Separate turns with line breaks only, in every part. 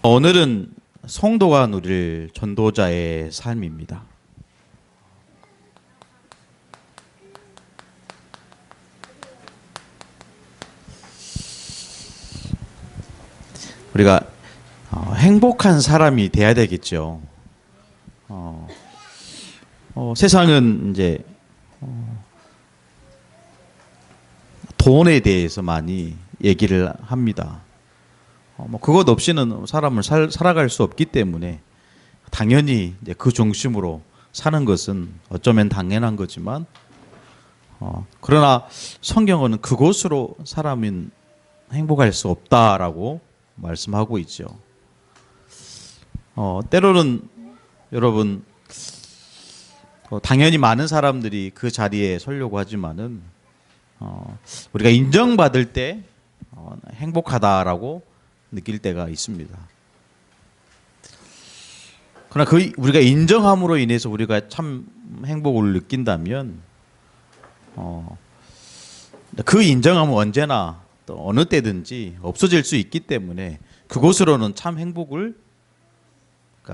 오늘은 성도가 누릴 전도자의 삶입니다. 우리가 행복한 사람이 돼야 되겠죠. 세상은 이제 돈에 대해서 많이 얘기를 합니다. 그것 없이는 사람을 살아갈 수 없기 때문에 당연히 이제 그 중심으로 사는 것은 어쩌면 당연한 거지만, 그러나 성경은 그것으로 사람은 행복할 수 없다라고 말씀하고 있죠. 때로는 여러분, 당연히 많은 사람들이 그 자리에 서려고 하지만은 우리가 인정받을 때 행복하다라고 느낄 때가 있습니다. 그러나 우리가 인정함으로 인해서 우리가 참 행복을 느낀다면, 그 인정함은 언제나 또 어느 때든지 없어질 수 있기 때문에 그곳으로는 참 행복을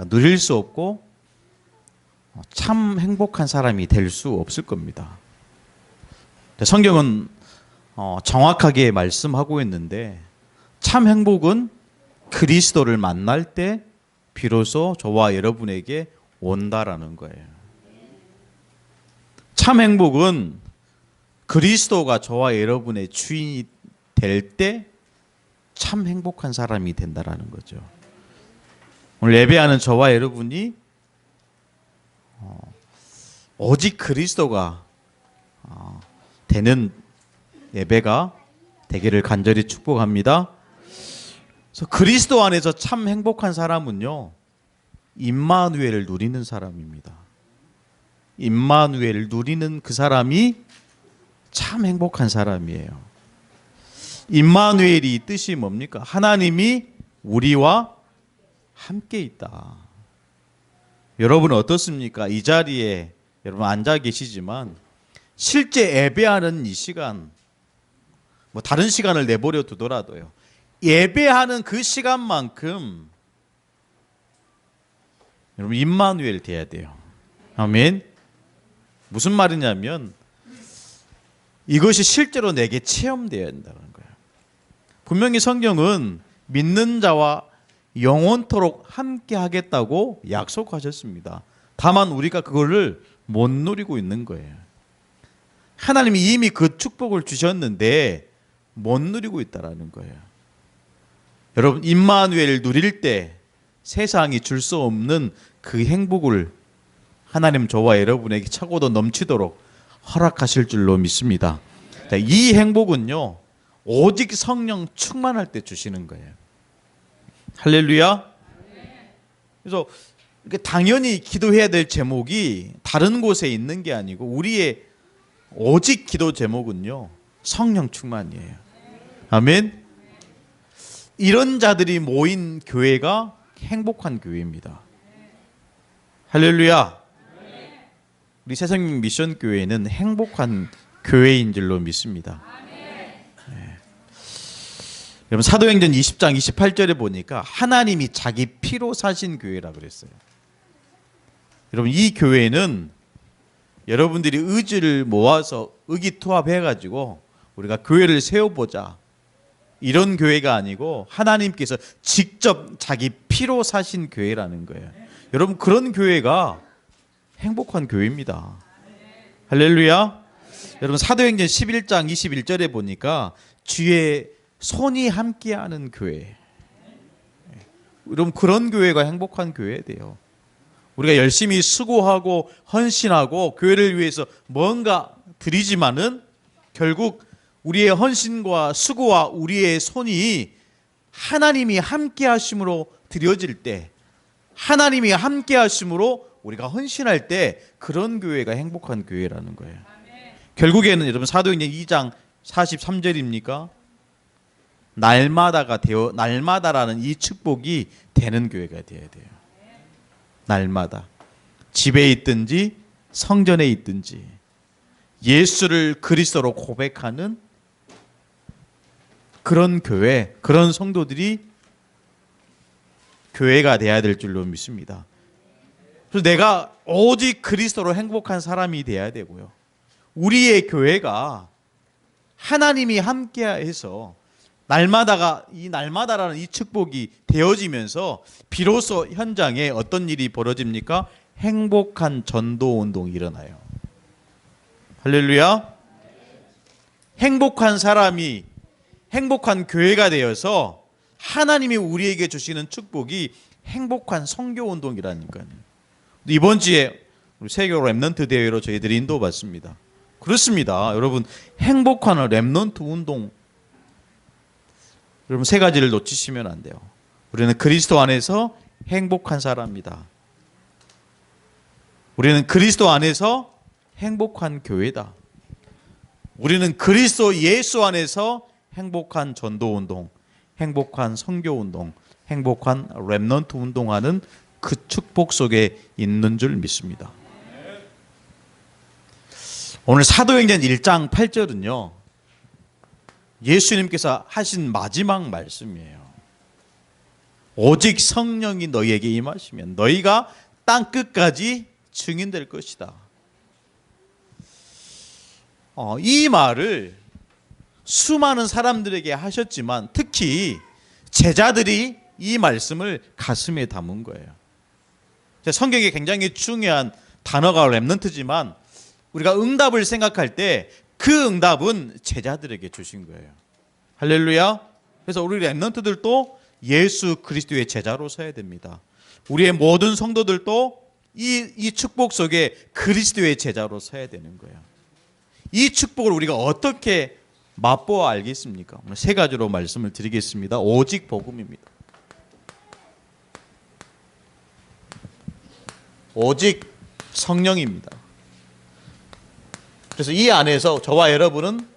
누릴 수 없고 참 행복한 사람이 될 수 없을 겁니다. 성경은 정확하게 말씀하고 있는데, 참 행복은 그리스도를 만날 때 비로소 저와 여러분에게 온다라는 거예요. 참 행복은 그리스도가 저와 여러분의 주인이 될 때 참 행복한 사람이 된다라는 거죠. 오늘 예배하는 저와 여러분이 오직 그리스도가 되는 예배가 되기를 간절히 축복합니다. 그래서 그리스도 안에서 참 행복한 사람은요, 임마누엘을 누리는 사람입니다. 임마누엘을 누리는 그 사람이 참 행복한 사람이에요. 임마누엘이 뜻이 뭡니까? 하나님이 우리와 함께 있다. 여러분은 어떻습니까? 이 자리에 여러분 앉아 계시지만 실제 예배하는 이 시간, 다른 시간을 내버려 두더라도요, 예배하는 그 시간만큼 여러분 임마누엘 돼야 돼요. 아멘. 무슨 말이냐면 이것이 실제로 내게 체험되어야 한다는 거예요. 분명히 성경은 믿는 자와 영원토록 함께 하겠다고 약속하셨습니다. 다만 우리가 그거를 못 누리고 있는 거예요. 하나님이 이미 그 축복을 주셨는데 못 누리고 있다라는 거예요. 여러분, 임마누엘을 누릴 때 세상이 줄 수 없는 그 행복을 하나님 저와 여러분에게 차고도 넘치도록 허락하실 줄로 믿습니다. 자, 이 행복은요, 오직 성령 충만할 때 주시는 거예요. 할렐루야. 그래서 당연히 기도해야 될 제목이 다른 곳에 있는 게 아니고 우리의 오직 기도 제목은요, 성령 충만이에요. 아멘. 이런 자들이 모인 교회가 행복한 교회입니다. 할렐루야. 우리 새생명 미션 교회는 행복한 교회인 줄로 믿습니다. 네. 여러분, 사도행전 20장 28절에 보니까 하나님이 자기 피로 사신 교회라 그랬어요. 여러분, 이 교회는 여러분들이 의지를 모아서 의기투합해가지고 우리가 교회를 세워보자, 이런 교회가 아니고 하나님께서 직접 자기 피로 사신 교회라는 거예요. 여러분, 그런 교회가 행복한 교회입니다. 할렐루야. 여러분, 사도행전 11장 21절에 보니까 주의 손이 함께하는 교회. 여러분, 그런 교회가 행복한 교회에 돼요. 우리가 열심히 수고하고 헌신하고 교회를 위해서 뭔가 드리지만은 결국 우리의 헌신과 수고와 우리의 손이 하나님이 함께 하심으로 드려질 때, 하나님이 함께 하심으로 우리가 헌신할 때, 그런 교회가 행복한 교회라는 거예요. 결국에는 여러분, 사도행전 2장 43절입니까? 날마다라는 이 축복이 되는 교회가 되어야 돼요. 날마다. 집에 있든지 성전에 있든지 예수를 그리스도로 고백하는 그런 교회, 그런 성도들이 교회가 돼야 될 줄로 믿습니다. 그래서 내가 오직 그리스도로 행복한 사람이 돼야 되고요. 우리의 교회가 하나님이 함께해서 날마다라는 이 축복이 되어지면서 비로소 현장에 어떤 일이 벌어집니까? 행복한 전도 운동이 일어나요. 할렐루야. 행복한 사람이 행복한 교회가 되어서 하나님이 우리에게 주시는 축복이 행복한 선교 운동이라니까요. 이번 주에 세계 렘넌트 대회로 저희들이 인도받습니다. 그렇습니다. 여러분, 행복한 렘넌트 운동, 여러분 세 가지를 놓치시면 안 돼요. 우리는 그리스도 안에서 행복한 사람이다. 우리는 그리스도 안에서 행복한 교회다. 우리는 그리스도 예수 안에서 행복한 전도 운동, 행복한 선교 운동, 행복한 렘넌트 운동하는 그 축복 속에 있는 줄 믿습니다. 오늘 사도행전 1장 8절은요, 예수님께서 하신 마지막 말씀이에요. 오직 성령이 너희에게 임하시면 너희가 땅 끝까지 증인될 것이다. 이 말을 수많은 사람들에게 하셨지만 특히 제자들이 이 말씀을 가슴에 담은 거예요. 성경에 굉장히 중요한 단어가 렘넌트지만 우리가 응답을 생각할 때 그 응답은 제자들에게 주신 거예요. 할렐루야. 그래서 우리 렘넌트들도 예수 그리스도의 제자로 서야 됩니다. 우리의 모든 성도들도 이 축복 속에 그리스도의 제자로 서야 되는 거예요. 이 축복을 우리가 어떻게 맛보아 알겠습니까? 오늘 세 가지로 말씀을 드리겠습니다. 오직 복음입니다. 오직 성령입니다. 그래서 이 안에서 저와 여러분은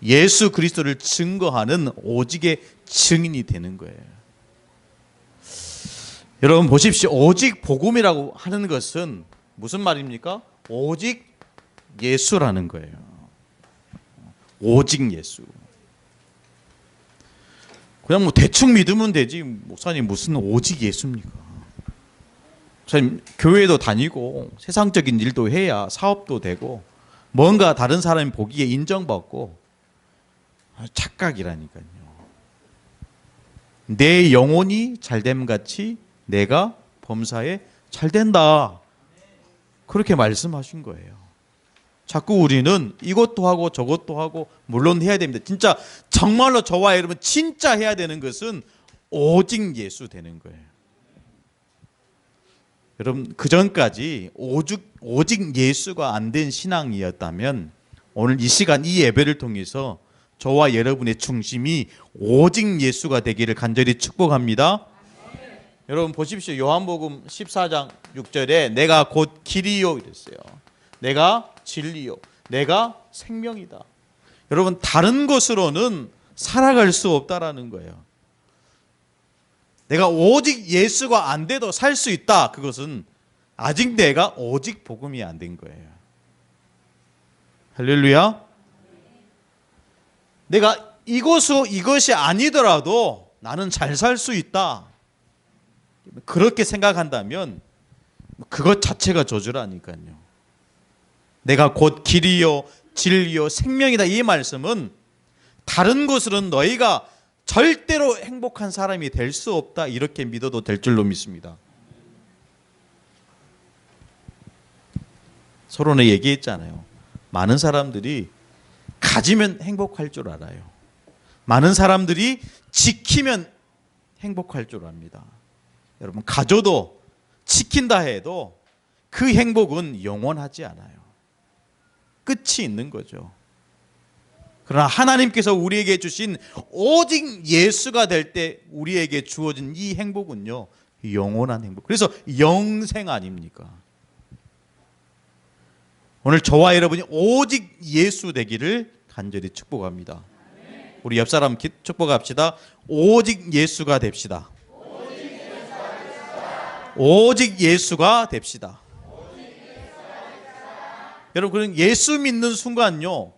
예수 그리스도를 증거하는 오직의 증인이 되는 거예요. 여러분 보십시오. 오직 복음이라고 하는 것은 무슨 말입니까? 오직 예수라는 거예요. 오직 예수. 그냥 뭐 대충 믿으면 되지. 목사님 무슨 오직 예수입니까? 목사님 교회도 다니고 세상적인 일도 해야 사업도 되고 뭔가 다른 사람이 보기에 인정받고 착각이라니까요. 내 영혼이 잘됨 같이 내가 범사에 잘된다. 그렇게 말씀하신 거예요. 자꾸 우리는 이것도 하고 저것도 하고 물론 해야 됩니다. 진짜 정말로 저와 여러분 진짜 해야 되는 것은 오직 예수 되는 거예요. 여러분 그전까지 오직 예수가 안 된 신앙이었다면 오늘 이 시간 이 예배를 통해서 저와 여러분의 중심이 오직 예수가 되기를 간절히 축복합니다. 여러분 보십시오. 요한복음 14장 6절에 내가 곧 길이요 이랬어요. 내가 진리요. 내가 생명이다. 여러분 다른 것으로는 살아갈 수 없다라는 거예요. 내가 오직 예수가 안 돼도 살 수 있다. 그것은 아직 내가 오직 복음이 안 된 거예요. 할렐루야. 내가 이것이 아니더라도 나는 잘 살 수 있다. 그렇게 생각한다면 그것 자체가 저주라니까요. 내가 곧 길이요 진리요 생명이다. 이 말씀은 다른 것으로는 너희가 절대로 행복한 사람이 될 수 없다. 이렇게 믿어도 될 줄로 믿습니다. 서론에 얘기했잖아요. 많은 사람들이 가지면 행복할 줄 알아요. 많은 사람들이 지키면 행복할 줄 압니다. 여러분 가져도 지킨다 해도 그 행복은 영원하지 않아요. 끝이 있는 거죠. 그러나 하나님께서 우리에게 주신 오직 예수가 될 때 우리에게 주어진 이 행복은요 영원한 행복. 그래서 영생 아닙니까? 오늘 저와 여러분이 오직 예수 되기를 간절히 축복합니다. 우리 옆 사람 축복합시다. 오직 예수가 됩시다. 오직 예수가 됩시다. 여러분 예수 믿는 순간요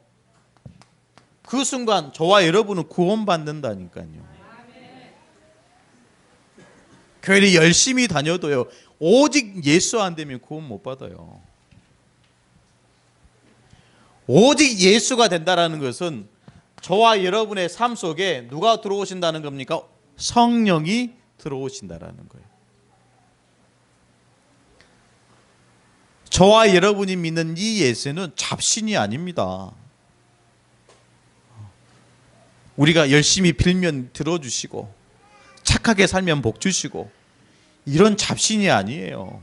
그 순간 저와 여러분은 구원받는다니까요. 교회를 열심히 다녀도요, 오직 예수 안 되면 구원 못 받아요. 오직 예수가 된다라는 것은 저와 여러분의 삶 속에 누가 들어오신다는 겁니까? 성령이 들어오신다라는 거예요. 저와 여러분이 믿는 이 예수는 잡신이 아닙니다. 우리가 열심히 빌면 들어주시고 착하게 살면 복 주시고 이런 잡신이 아니에요.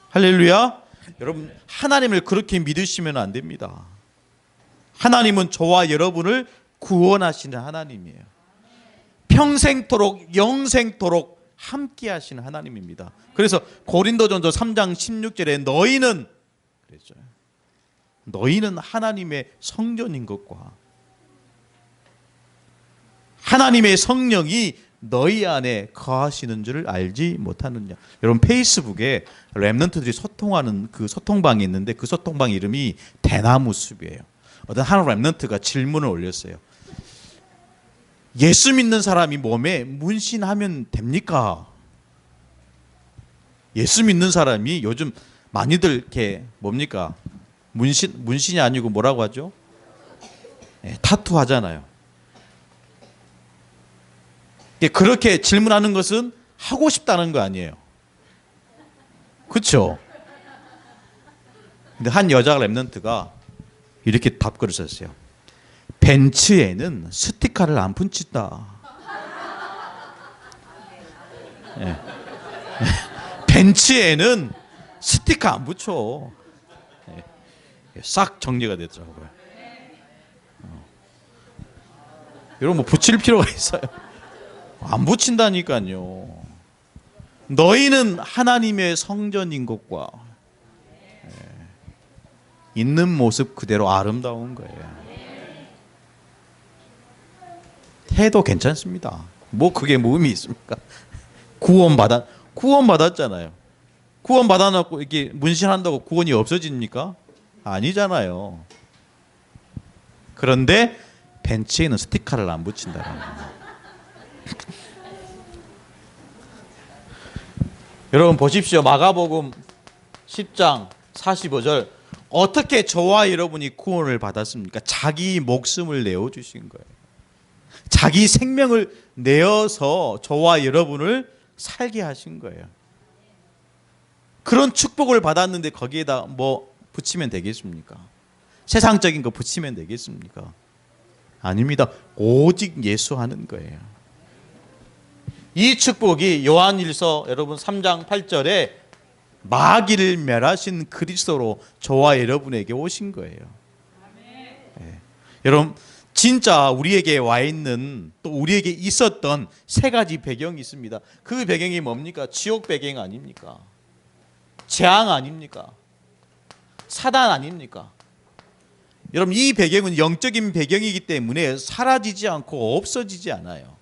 할렐루야. 여러분, 하나님을 그렇게 믿으시면 안 됩니다. 하나님은 저와 여러분을 구원하시는 하나님이에요. 평생토록 영생토록 함께 하시는 하나님입니다. 그래서 고린도전서 3장 16절에 너희는 그랬죠. 너희는 하나님의 성전인 것과 하나님의 성령이 너희 안에 거하시는 줄을 알지 못하느냐. 여러분, 페이스북에 렘넌트들이 소통하는 그 소통방이 있는데 그 소통방 이름이 대나무 숲이에요. 어떤 한 렘넌트가 질문을 올렸어요. 예수 믿는 사람이 몸에 문신하면 됩니까? 예수 믿는 사람이 요즘 많이들 이렇게 뭡니까? 문신이 아니고 뭐라고 하죠? 네, 타투 하잖아요. 그렇게 질문하는 것은 하고 싶다는 거 아니에요. 그렇죠? 근데 한 여자 랩런트가 이렇게 답글을 썼어요. 벤츠에는 스티커를 안 붙인다. 네. 벤츠에는 스티커 안 붙여. 네. 싹 정리가 됐더라고요. 여러분, 뭐 붙일 필요가 있어요? 안 붙인다니까요. 너희는 하나님의 성전인 것과 있는 모습 그대로 아름다운 거예요. 해도 괜찮습니다. 뭐 그게 뭐 의미 있습니까? 구원받았잖아요. 구원받아놓고 이렇게 문신한다고 구원이 없어집니까? 아니잖아요. 그런데 벤츠에는 스티커를 안 붙인다는 거예요. 여러분 보십시오. 마가복음 10장 45절 어떻게 저와 여러분이 구원을 받았습니까? 자기 목숨을 내어주신 거예요. 자기 생명을 내어서 저와 여러분을 살게 하신 거예요. 그런 축복을 받았는데 거기에다 뭐 붙이면 되겠습니까? 세상적인 거 붙이면 되겠습니까? 아닙니다. 오직 예수 하는 거예요. 이 축복이 요한일서 여러분 3장 8절에 마귀를 멸하신 그리스도로 저와 여러분에게 오신 거예요. 네. 여러분, 진짜 우리에게 와 있는 또 우리에게 있었던 세 가지 배경이 있습니다. 그 배경이 뭡니까? 지옥 배경 아닙니까? 재앙 아닙니까? 사단 아닙니까? 여러분, 이 배경은 영적인 배경이기 때문에 사라지지 않고 없어지지 않아요.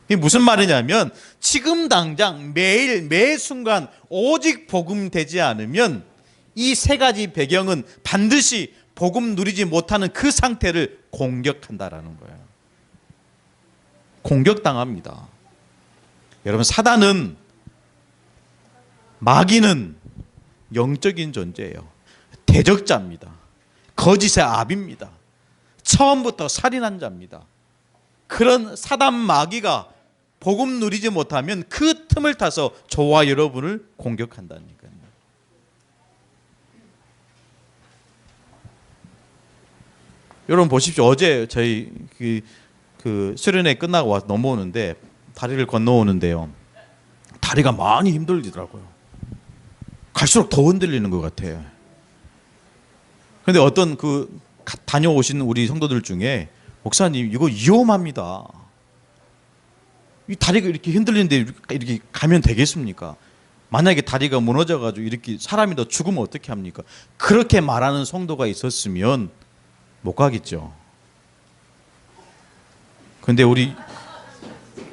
이게 무슨 말이냐면 지금 당장 매일 매 순간 오직 복음 되지 않으면 이 세 가지 배경은 반드시 복음 누리지 못하는 그 상태를 공격한다라는 거예요. 공격당합니다. 여러분, 사단은 마귀는 영적인 존재예요. 대적자입니다. 거짓의 압입니다. 처음부터 살인한 자입니다. 그런 사단 마귀가 복음 누리지 못하면 그 틈을 타서 저와 여러분을 공격한다니까요. 여러분 보십시오. 어제 저희 그 수련회 끝나고 와서 넘어오는데 다리를 건너오는데요. 다리가 많이 힘들더라고요. 갈수록 더 흔들리는 것 같아요. 그런데 어떤 그 다녀오신 우리 성도들 중에 목사님 이거 위험합니다. 이 다리가 이렇게 흔들리는데 이렇게 가면 되겠습니까? 만약에 다리가 무너져가지고 이렇게 사람이 더 죽으면 어떻게 합니까? 그렇게 말하는 성도가 있었으면 못 가겠죠. 근데 우리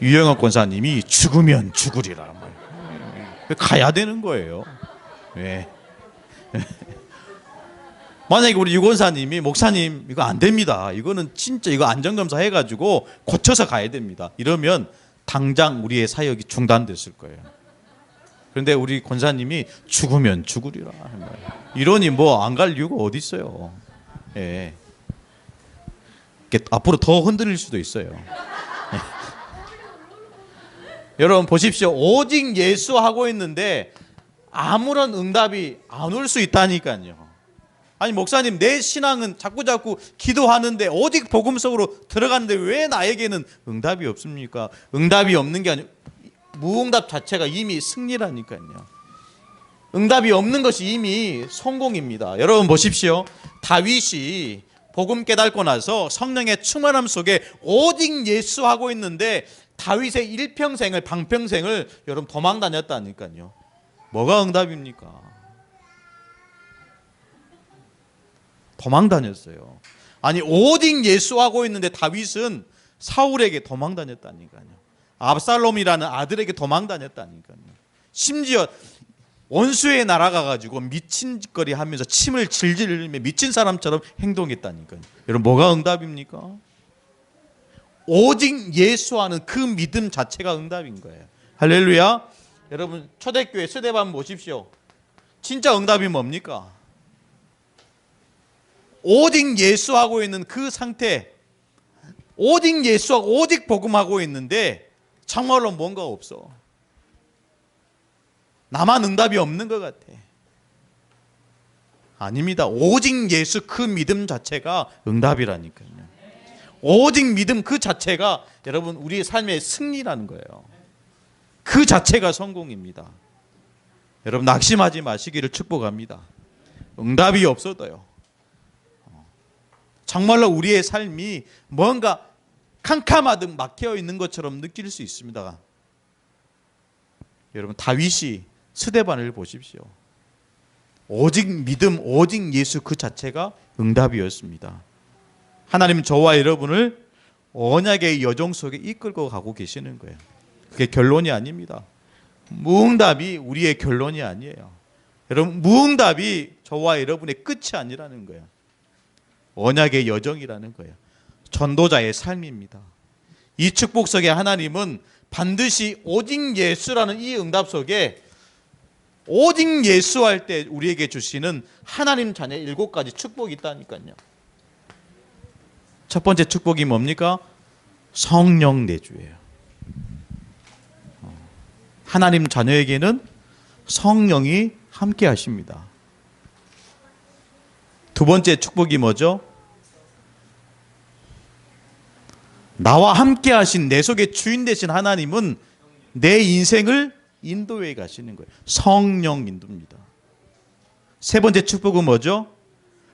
유영학 권사님이 죽으면 죽으리라 가야 되는 거예요. 왜? 만약에 우리 유 권사님이 목사님 이거 안 됩니다. 이거는 진짜 이거 안전검사 해가지고 고쳐서 가야 됩니다. 이러면 당장 우리의 사역이 중단됐을 거예요. 그런데 우리 권사님이 죽으면 죽으리라. 이러니 뭐 안 갈 이유가 어디 있어요. 예. 앞으로 더 흔들릴 수도 있어요. 예. 여러분 보십시오. 오직 예수 하고 있는데 아무런 응답이 안 올 수 있다니까요. 아니 목사님, 내 신앙은 자꾸 기도하는데 오직 복음 속으로 들어갔는데 왜 나에게는 응답이 없습니까? 응답이 없는 게 아니고 무응답 자체가 이미 승리라니까요. 응답이 없는 것이 이미 성공입니다. 여러분 보십시오. 다윗이 복음 깨닫고 나서 성령의 충만함 속에 오직 예수 하고 있는데 다윗의 일평생을, 방평생을 여러분 도망 다녔다니까요. 뭐가 응답입니까? 도망 다녔어요. 아니 오직 예수 하고 있는데 다윗은 사울에게 도망 다녔다니까요. 압살롬이라는 아들에게 도망 다녔다니까요. 심지어 원수의 나라 가가지고 미친 짓거리 하면서 침을 질질 흘리며 미친 사람처럼 행동했다니까요. 여러분 뭐가 응답입니까? 오직 예수하는 그 믿음 자체가 응답인 거예요. 할렐루야. 여러분 초대교회 스데반 보십시오. 진짜 응답이 뭡니까? 오직 예수하고 있는 그 상태, 오직 예수하고 오직 복음하고 있는데 정말로 뭔가 없어. 나만 응답이 없는 것 같아. 아닙니다. 오직 예수 그 믿음 자체가 응답이라니까요. 오직 믿음 그 자체가 여러분 우리의 삶의 승리라는 거예요. 그 자체가 성공입니다. 여러분 낙심하지 마시기를 축복합니다. 응답이 없어도요, 정말로 우리의 삶이 뭔가 캄캄하듯 막혀 있는 것처럼 느낄 수 있습니다. 여러분 다윗이 스데반을 보십시오. 오직 믿음, 오직 예수 그 자체가 응답이었습니다. 하나님은 저와 여러분을 언약의 여정 속에 이끌고 가고 계시는 거예요. 그게 결론이 아닙니다. 무응답이 우리의 결론이 아니에요. 여러분 무응답이 저와 여러분의 끝이 아니라는 거예요. 언약의 여정이라는 거예요. 전도자의 삶입니다. 이 축복 속에 하나님은 반드시 오직 예수라는 이 응답 속에 오직 예수 할 때 우리에게 주시는 하나님 자녀의 7가지 축복이 있다니까요. 첫 번째 축복이 뭡니까? 성령 내주예요. 하나님 자녀에게는 성령이 함께 하십니다. 두 번째 축복이 뭐죠? 나와 함께 하신 내 속에 주인 되신 하나님은 내 인생을 인도해 가시는 거예요. 성령 인도입니다. 세 번째 축복은 뭐죠?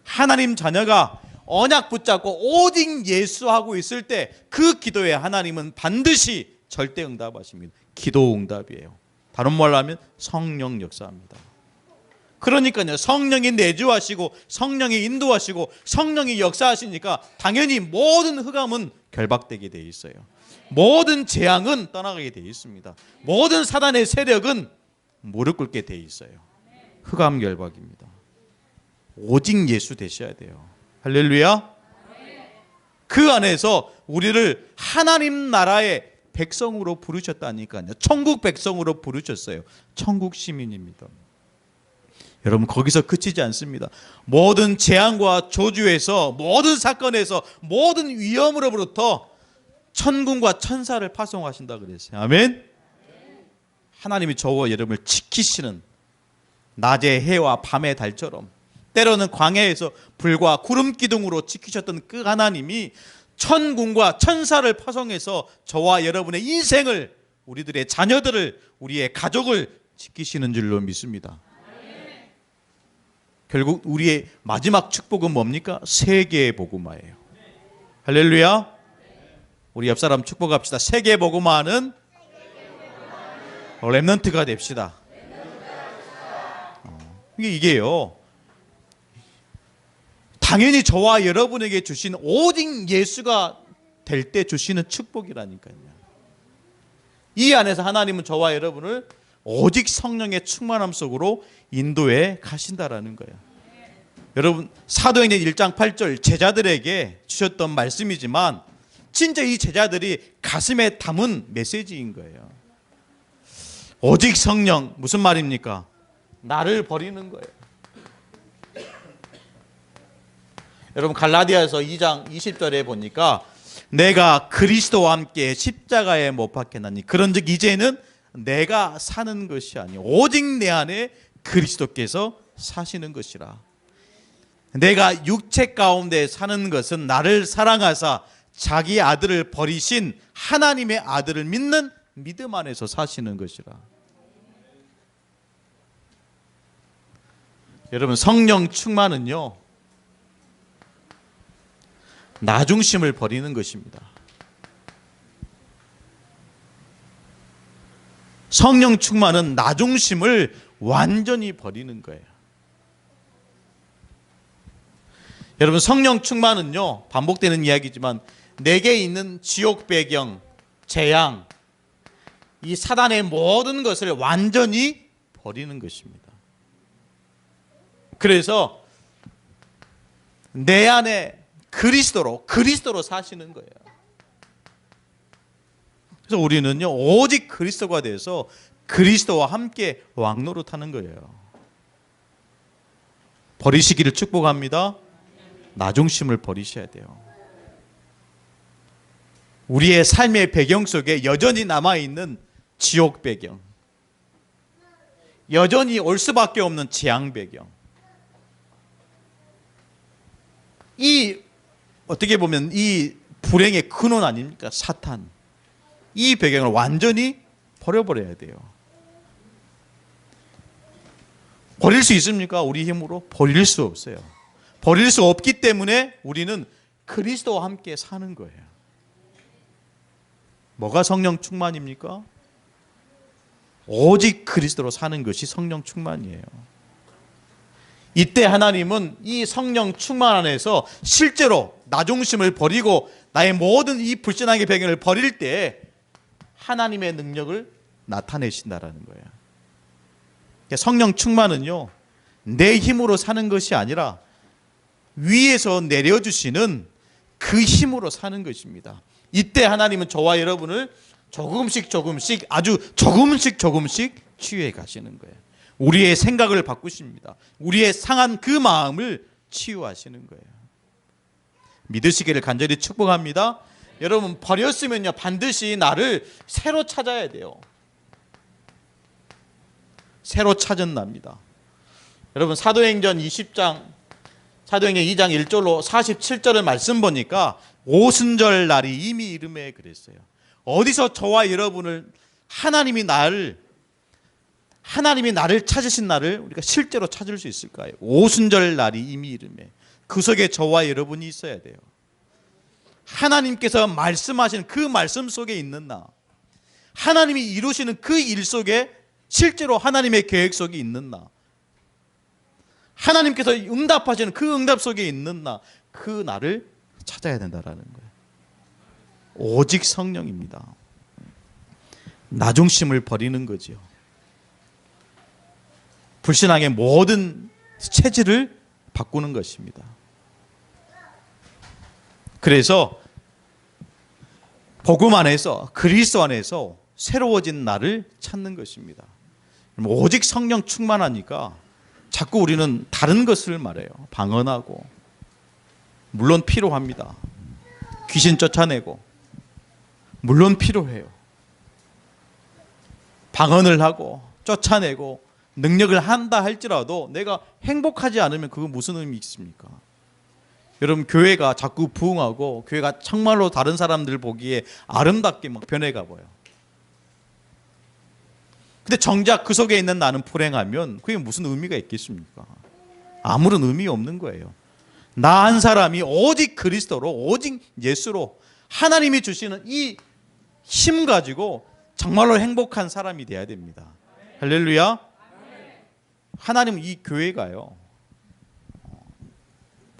하나님 자녀가 언약 붙잡고 오직 예수하고 있을 때 그 기도에 하나님은 반드시 절대 응답하십니다. 기도 응답이에요. 다른 말로 하면 성령 역사합니다. 그러니까요, 성령이 내주하시고 성령이 인도하시고 성령이 역사하시니까 당연히 모든 흑암은 결박되게 되어 있어요. 모든 재앙은 떠나가게 되어 있습니다. 모든 사단의 세력은 무릎 꿇게 되어 있어요. 흑암 결박입니다. 오직 예수 되셔야 돼요. 할렐루야. 그 안에서 우리를 하나님 나라의 백성으로 부르셨다니까요. 천국 백성으로 부르셨어요. 천국 시민입니다. 여러분 거기서 그치지 않습니다. 모든 재앙과 저주에서, 모든 사건에서, 모든 위험으로부터 천군과 천사를 파송하신다 그랬어요. 아멘. 하나님이 저와 여러분을 지키시는, 낮의 해와 밤의 달처럼 때로는 광야에서 불과 구름 기둥으로 지키셨던 그 하나님이 천군과 천사를 파송해서 저와 여러분의 인생을, 우리들의 자녀들을, 우리의 가족을 지키시는 줄로 믿습니다. 결국 우리의 마지막 축복은 뭡니까? 세계의 복음화예요. 할렐루야. 우리 옆 사람 축복합시다. 세계 복음화는 렘넌트가 됩시다. 이게요, 당연히 저와 여러분에게 주신 오직 예수가 될 때 주시는 축복이라니까요. 이 안에서 하나님은 저와 여러분을 오직 성령의 충만함 속으로 인도해 가신다라는 거예요. 여러분 사도행전 1장 8절 제자들에게 주셨던 말씀이지만 진짜 이 제자들이 가슴에 담은 메시지인 거예요. 오직 성령, 무슨 말입니까? 나를 버리는 거예요. 여러분 갈라디아서 2장 20절에 보니까 내가 그리스도와 함께 십자가에 못 박혔나니 그런즉 이제는 내가 사는 것이 아니요 오직 내 안에 그리스도께서 사시는 것이라. 내가 육체 가운데 사는 것은 나를 사랑하사 자기 아들을 버리신 하나님의 아들을 믿는 믿음 안에서 사시는 것이라. 여러분 성령 충만은요 나 중심을 버리는 것입니다. 성령 충만은 나 중심을 완전히 버리는 거예요. 여러분 성령 충만은요 반복되는 이야기지만 내게 있는 지옥 배경, 재앙, 이 사단의 모든 것을 완전히 버리는 것입니다. 그래서 내 안에 그리스도로 사시는 거예요. 그래서 우리는요 오직 그리스도가 돼서 그리스도와 함께 왕노릇하는 거예요. 버리시기를 축복합니다. 나 중심을 버리셔야 돼요. 우리의 삶의 배경 속에 여전히 남아있는 지옥 배경, 여전히 올 수밖에 없는 재앙 배경, 이 어떻게 보면 이 불행의 근원 아닙니까? 사탄. 이 배경을 완전히 버려버려야 돼요. 버릴 수 있습니까? 우리 힘으로? 버릴 수 없어요. 버릴 수 없기 때문에 우리는 그리스도와 함께 사는 거예요. 뭐가 성령 충만입니까? 오직 그리스도로 사는 것이 성령 충만이에요. 이때 하나님은 이 성령 충만 안에서 실제로 나 중심을 버리고 나의 모든 이 불신앙의 배경을 버릴 때 하나님의 능력을 나타내신다라는 거예요. 성령 충만은요 내 힘으로 사는 것이 아니라 위에서 내려주시는 그 힘으로 사는 것입니다. 이때 하나님은 저와 여러분을 조금씩 아주 조금씩 치유해 가시는 거예요. 우리의 생각을 바꾸십니다. 우리의 상한 그 마음을 치유하시는 거예요. 믿으시기를 간절히 축복합니다. 여러분 버렸으면요 반드시 나를 새로 찾아야 돼요. 새로 찾은 납니다. 여러분 사도행전 2장 1절로 47절을 말씀 보니까 오순절 날이 이미 이름에 그랬어요. 어디서 저와 여러분을 하나님이 나를 찾으신 날을 우리가 실제로 찾을 수 있을까요? 오순절 날이 이미 이름에 그 속에 저와 여러분이 있어야 돼요. 하나님께서 말씀하시는 그 말씀 속에 있는 나, 하나님이 이루시는 그 일 속에 실제로 하나님의 계획 속에 있는 나, 하나님께서 응답하시는 그 응답 속에 있는 나, 그 나를 찾아야 된다라는 거예요. 오직 성령입니다. 나 중심을 버리는 거지요. 불신앙의 모든 체질을 바꾸는 것입니다. 그래서 복음 안에서 그리스도 안에서 새로워진 나를 찾는 것입니다. 오직 성령 충만하니까 자꾸 우리는 다른 것을 말해요. 방언하고 물론 필요합니다. 귀신 쫓아내고 물론 필요해요. 방언을 하고 쫓아내고 능력을 한다 할지라도 내가 행복하지 않으면 그거 무슨 의미 있습니까? 여러분 교회가 자꾸 부흥하고 교회가 정말로 다른 사람들 보기에 아름답게 막 변해가 보여. 근데 정작 그 속에 있는 나는 불행하면 그게 무슨 의미가 있겠습니까? 아무런 의미 없는 거예요. 나 한 사람이 오직 그리스도로 오직 예수로 하나님이 주시는 이 힘 가지고 정말로 행복한 사람이 돼야 됩니다. 할렐루야. 하나님은 이 교회가요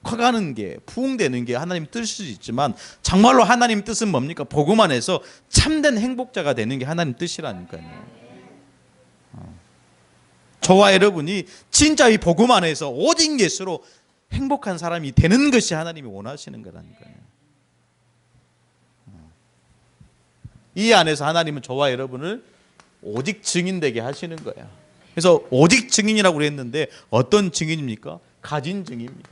커가는 게 부흥되는 게 하나님 뜻일 수 있지만 정말로 하나님 뜻은 뭡니까? 복음 안에서 참된 행복자가 되는 게 하나님 뜻이라니까요. 저와 여러분이 진짜 이 복음 안에서 오직 예수로 행복한 사람이 되는 것이 하나님이 원하시는 거라니까요. 이 안에서 하나님은 저와 여러분을 오직 증인되게 하시는 거예요. 그래서 오직 증인이라고 그랬는데 어떤 증인입니까? 가진 증인입니다.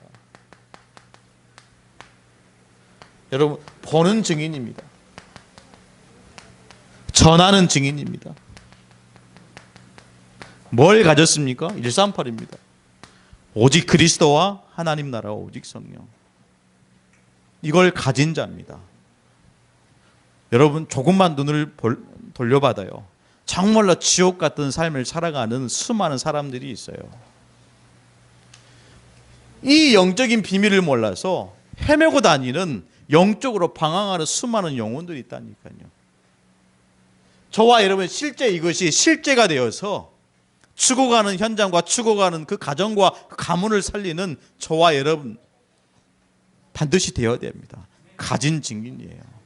여러분, 보는 증인입니다. 전하는 증인입니다. 뭘 가졌습니까? 138입니다. 오직 그리스도와 하나님 나라와 오직 성령. 이걸 가진 자입니다. 여러분, 조금만 눈을 돌려받아요. 정말로 지옥 같은 삶을 살아가는 수많은 사람들이 있어요. 이 영적인 비밀을 몰라서 헤매고 다니는, 영적으로 방황하는 수많은 영혼들이 있다니까요. 저와 여러분, 실제 이것이 실제가 되어서 죽어가는 현장과 죽어가는 그 가정과 그 가문을 살리는 저와 여러분 반드시 되어야 됩니다. 가진 증인이에요.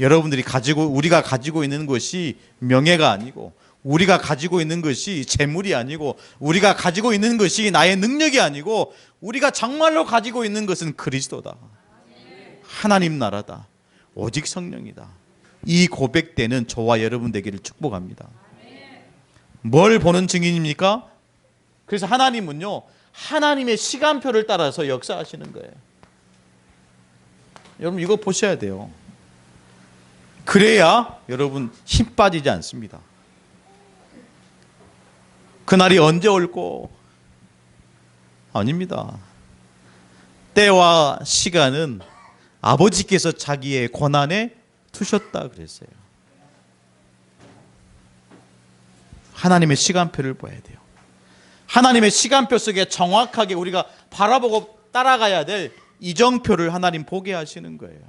여러분들이 우리가 가지고 있는 것이 명예가 아니고, 우리가 가지고 있는 것이 재물이 아니고, 우리가 가지고 있는 것이 나의 능력이 아니고, 우리가 정말로 가지고 있는 것은 그리스도다. 하나님 나라다. 오직 성령이다. 이 고백되는 저와 여러분 되기를 축복합니다. 뭘 보는 증인입니까? 그래서 하나님은요, 하나님의 시간표를 따라서 역사하시는 거예요. 여러분, 이거 보셔야 돼요. 그래야 여러분 힘 빠지지 않습니다. 그날이 언제 올고? 아닙니다. 때와 시간은 아버지께서 자기의 권한에 두셨다 그랬어요. 하나님의 시간표를 봐야 돼요. 하나님의 시간표 속에 정확하게 우리가 바라보고 따라가야 될 이정표를 하나님 보게 하시는 거예요.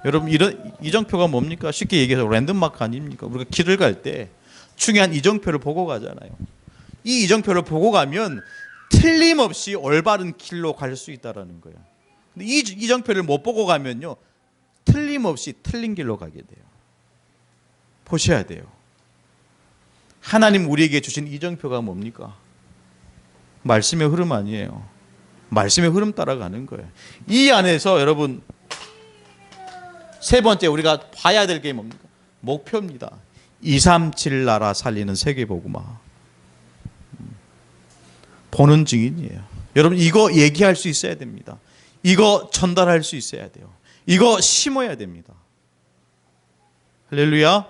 여러분, 이런 이정표가 뭡니까? 쉽게 얘기해서 랜덤마크 아닙니까? 우리가 길을 갈 때 중요한 이정표를 보고 가잖아요. 이 이정표를 보고 가면 틀림없이 올바른 길로 갈 수 있다는 거예요. 근데 이 이정표를 못 보고 가면요, 틀림없이 틀린 길로 가게 돼요. 보셔야 돼요. 하나님 우리에게 주신 이정표가 뭡니까? 말씀의 흐름 아니에요. 말씀의 흐름 따라가는 거예요. 이 안에서 여러분, 세 번째 우리가 봐야 될 게 뭡니까? 목표입니다. 237 나라 살리는 세계복음화. 보는 증인이에요. 여러분, 이거 얘기할 수 있어야 됩니다. 이거 전달할 수 있어야 돼요. 이거 심어야 됩니다. 할렐루야.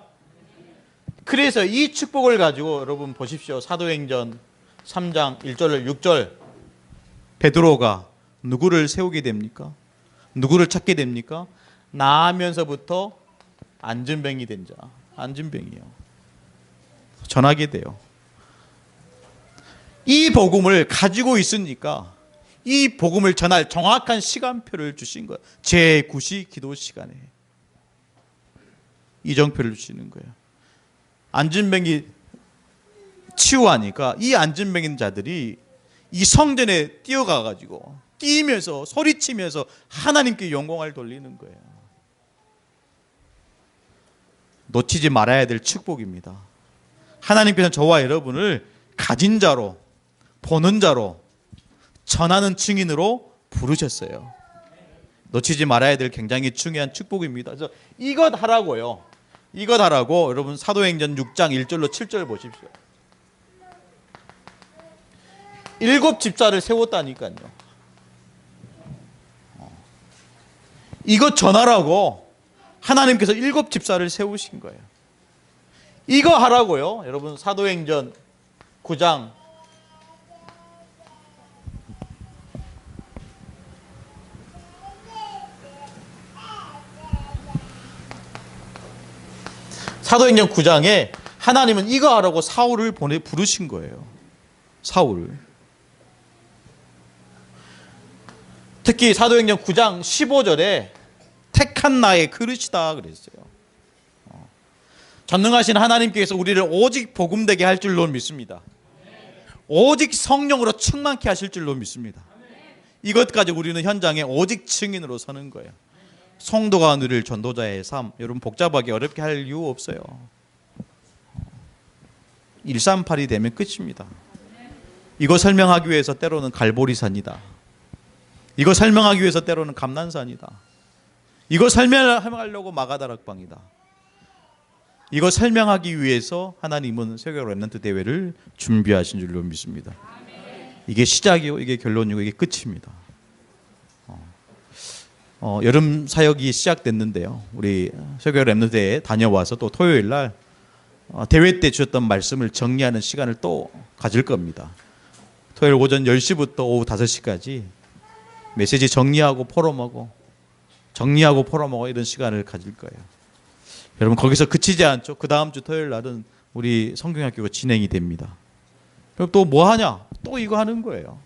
그래서 이 축복을 가지고 여러분 보십시오. 사도행전 3장 1절 6절, 베드로가 누구를 세우게 됩니까? 누구를 찾게 됩니까? 나으면서부터 안진뱅이 된 자, 안진뱅이요. 전하게 돼요. 이 복음을 가지고 있으니까 이 복음을 전할 정확한 시간표를 주신 거예요. 제9시 기도 시간에 이정표를 주시는 거예요. 안진뱅이 치유하니까 이 안진뱅인 자들이 이 성전에 뛰어가가지고 뛰면서 소리치면서 하나님께 영광을 돌리는 거예요. 놓치지 말아야 될 축복입니다. 하나님께서는 저와 여러분을 가진 자로, 보는 자로, 전하는 증인으로 부르셨어요. 놓치지 말아야 될 굉장히 중요한 축복입니다. 그래서 이것 하라고요. 이것 하라고 여러분 사도행전 6장 1절로 7절 보십시오. 7 집사를 세웠다니까요. 이것 전하라고 하나님께서 7 집사를 세우신 거예요. 이거 하라고요. 여러분 사도행전 9장 사도행전 9장에 하나님은 이거 하라고 사울을 부르신 거예요. 사울을. 특히 사도행전 9장 15절에 택한 나의 그릇이다 그랬어요. 전능하신 하나님께서 우리를 오직 복음되게 할 줄로 믿습니다. 오직 성령으로 충만케 하실 줄로 믿습니다. 이것까지 우리는 현장에 오직 증인으로 서는 거예요. 성도가 누릴 전도자의 삶, 여러분 복잡하게 어렵게 할 이유 없어요. 138이 되면 끝입니다. 이거 설명하기 위해서 때로는 갈보리산이다. 이거 설명하기 위해서 때로는 감난산이다. 이거 설명하려고 마가다락방이다. 이거 설명하기 위해서 하나님은 세계로 렘넌트 대회를 준비하신 줄로 믿습니다. 이게 시작이고 이게 결론이고 이게 끝입니다. 여름 사역이 시작됐는데요. 우리 세계로 렘넌트 대회에 다녀와서 또 토요일 날 대회 때 주셨던 말씀을 정리하는 시간을 또 가질 겁니다. 토요일 오전 10시부터 오후 5시까지 메시지 정리하고 포럼하고 이런 시간을 가질 거예요. 여러분 거기서 그치지 않죠? 그 다음 주 토요일 날은 우리 성경학교가 진행이 됩니다. 그럼 또 뭐 하냐? 또 이거 하는 거예요.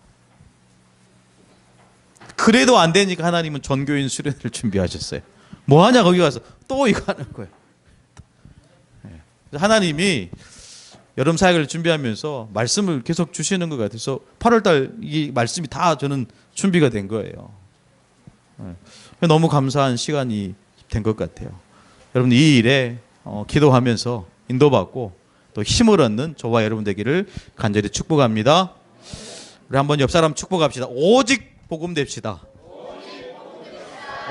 그래도 안 되니까 하나님은 전교인 수련회를 준비하셨어요. 뭐 하냐 거기 가서 또 이거 하는 거예요. 하나님이 여름 사역을 준비하면서 말씀을 계속 주시는 것 같아서 8월달 이 말씀이 다 저는 준비가 된 거예요. 너무 감사한 시간이 된 것 같아요. 여러분 이 일에 기도하면서 인도받고 또 힘을 얻는 저와 여러분 되기를 간절히 축복합니다. 우리 한번 옆 사람 축복합시다. 오직 복음 됩시다.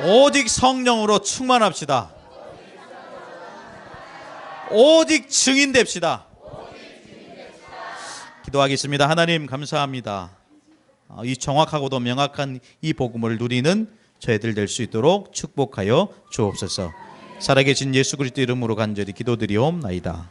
오직 성령으로 충만합시다. 오직 증인 됩시다. 기도하겠습니다. 하나님 감사합니다. 이 정확하고도 명확한 이 복음을 누리는 저희들 될 수 있도록 축복하여 주옵소서. 살아계신 예수 그리스도 이름으로 간절히 기도드리옵나이다.